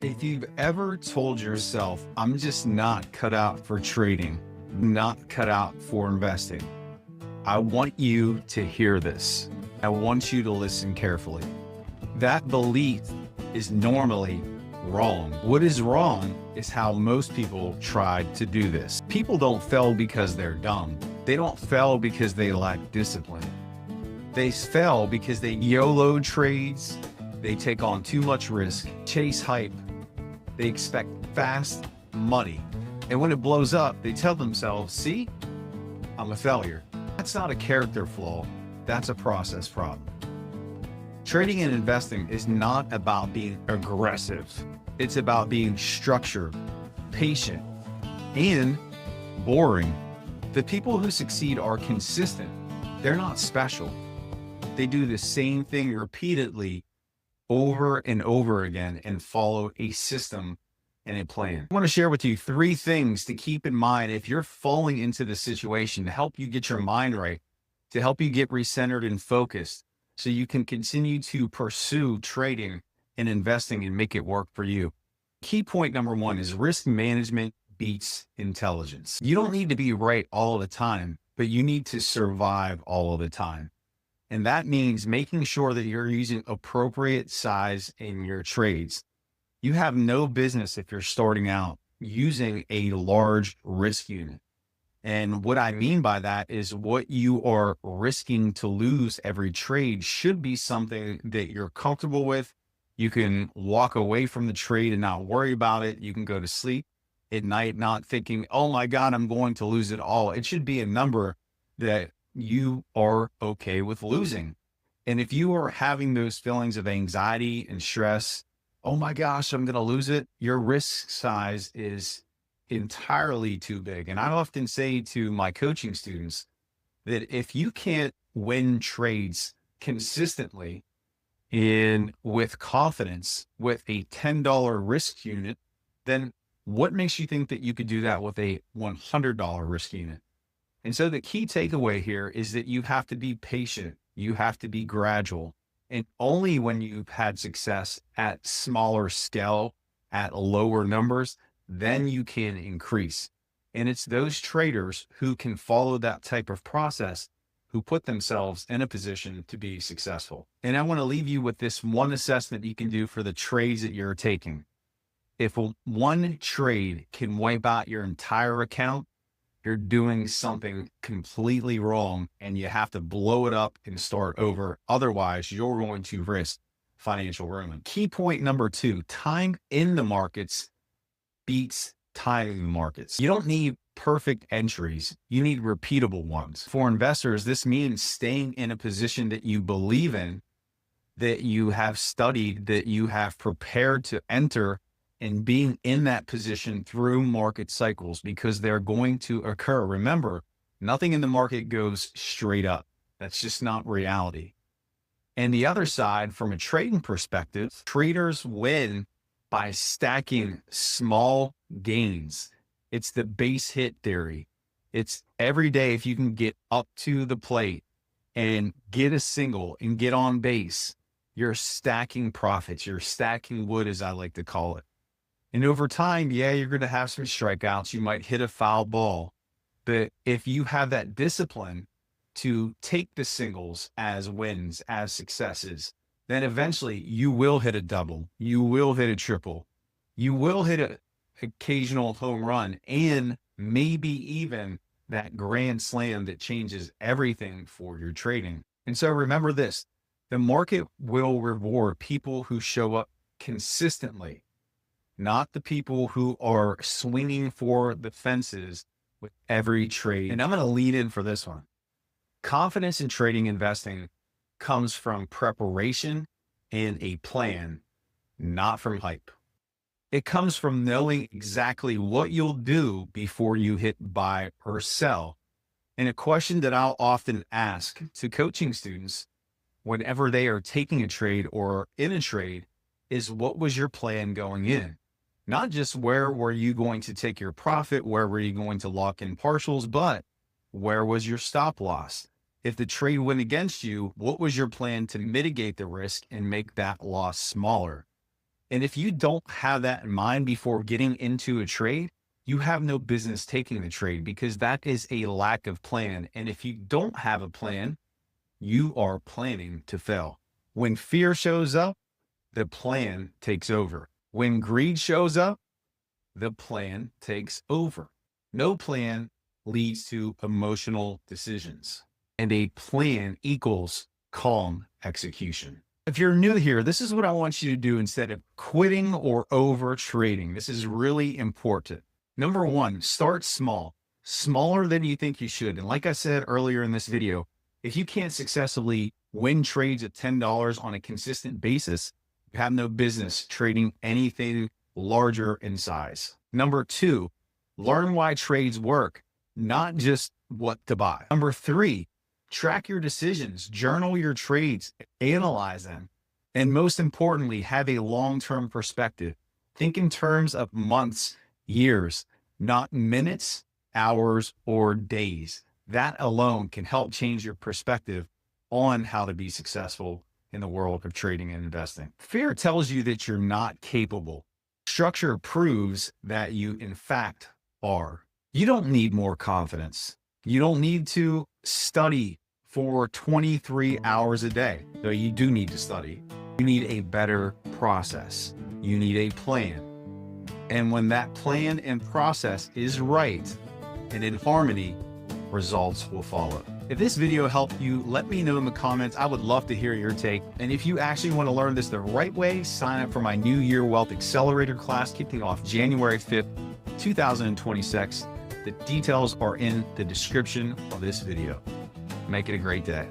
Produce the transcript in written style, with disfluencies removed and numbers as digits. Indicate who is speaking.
Speaker 1: If you've ever told yourself, I'm just not cut out for trading, not cut out for investing, I want you to hear this. I want you to listen carefully. That belief is normally wrong. What is wrong is how most people try to do this. People don't fail because they're dumb. They don't fail because they lack discipline. They fail because they YOLO trades, they take on too much risk, chase hype, they expect fast money. And when it blows up, they tell themselves, see, I'm a failure. That's not a character flaw, that's a process problem. Trading and investing is not about being aggressive. It's about being structured, patient, and boring. The people who succeed are consistent. They're not special. They do the same thing repeatedly over and over again and follow a system and a plan. I want to share with you 3 things to keep in mind if you're falling into this situation to help you get your mind right, to help you get recentered and focused so you can continue to pursue trading and investing and make it work for you. Key point number 1 is risk management beats intelligence. You don't need to be right all the time, but you need to survive all of the time. And that means making sure that you're using appropriate size in your trades. You have no business if you're starting out using a large risk unit. And what I mean by that is what you are risking to lose every trade should be something that you're comfortable with. You can walk away from the trade and not worry about it. You can go to sleep at night not thinking, oh my God, I'm going to lose it all. It should be a number that you are okay with losing. And if you are having those feelings of anxiety and stress, oh my gosh, I'm going to lose it, your risk size is entirely too big. And I often say to my coaching students that if you can't win trades consistently and with confidence with a $10 risk unit, then what makes you think that you could do that with a $100 risk unit? And so the key takeaway here is that you have to be patient. You have to be gradual. And only when you've had success at smaller scale, at lower numbers, then you can increase. And it's those traders who can follow that type of process who put themselves in a position to be successful. And I want to leave you with this one assessment you can do for the trades that you're taking. If one trade can wipe out your entire account, you're doing something completely wrong and you have to blow it up and start over. Otherwise, you're going to risk financial ruin. Key point number 2, time in the markets beats timing the markets. You don't need perfect entries. You need repeatable ones. For investors, this means staying in a position that you believe in, that you have studied, that you have prepared to enter, and being in that position through market cycles because they're going to occur. Remember, nothing in the market goes straight up. That's just not reality. And the other side, from a trading perspective, traders win by stacking small gains. It's the base hit theory. It's every day, if you can get up to the plate and get a single and get on base, you're stacking profits. You're stacking wood, as I like to call it. And over time, yeah, you're going to have some strikeouts. You might hit a foul ball. But if you have that discipline to take the singles as wins, as successes, then eventually you will hit a double. You will hit a triple. You will hit an occasional home run and maybe even that grand slam that changes everything for your trading. And so remember this, the market will reward people who show up consistently, not the people who are swinging for the fences with every trade. And I'm going to lean in for this one. Confidence in trading investing comes from preparation and a plan, not from hype. It comes from knowing exactly what you'll do before you hit buy or sell. And a question that I'll often ask to coaching students whenever they are taking a trade or in a trade is, what was your plan going in? Not just where were you going to take your profit, where were you going to lock in partials, but where was your stop loss? If the trade went against you, what was your plan to mitigate the risk and make that loss smaller? And if you don't have that in mind before getting into a trade, you have no business taking the trade because that is a lack of plan. And if you don't have a plan, you are planning to fail. When fear shows up, the plan takes over. When greed shows up, the plan takes over. No plan leads to emotional decisions, and a plan equals calm execution. If you're new here, this is what I want you to do instead of quitting or over trading. This is really important. Number one, start small, smaller than you think you should. And like I said earlier in this video, if you can't successfully win trades at $10 on a consistent basis, you have no business trading anything larger in size. Number two, learn why trades work, not just what to buy. Number three, track your decisions, journal your trades, analyze them. And most importantly, have a long-term perspective. Think in terms of months, years, not minutes, hours, or days. That alone can help change your perspective on how to be successful in the world of trading and investing. Fear tells you that you're not capable. Structure proves that you, in fact, are. You don't need more confidence. You don't need to study for 23 hours a day, though you do need to study. You need a better process. You need a plan. And when that plan and process is right and in harmony, results will follow. If this video helped you, let me know in the comments. I would love to hear your take. And if you actually want to learn this the right way, sign up for my New Year Wealth Accelerator class kicking off January 5th, 2026. The details are in the description of this video. Make it a great day.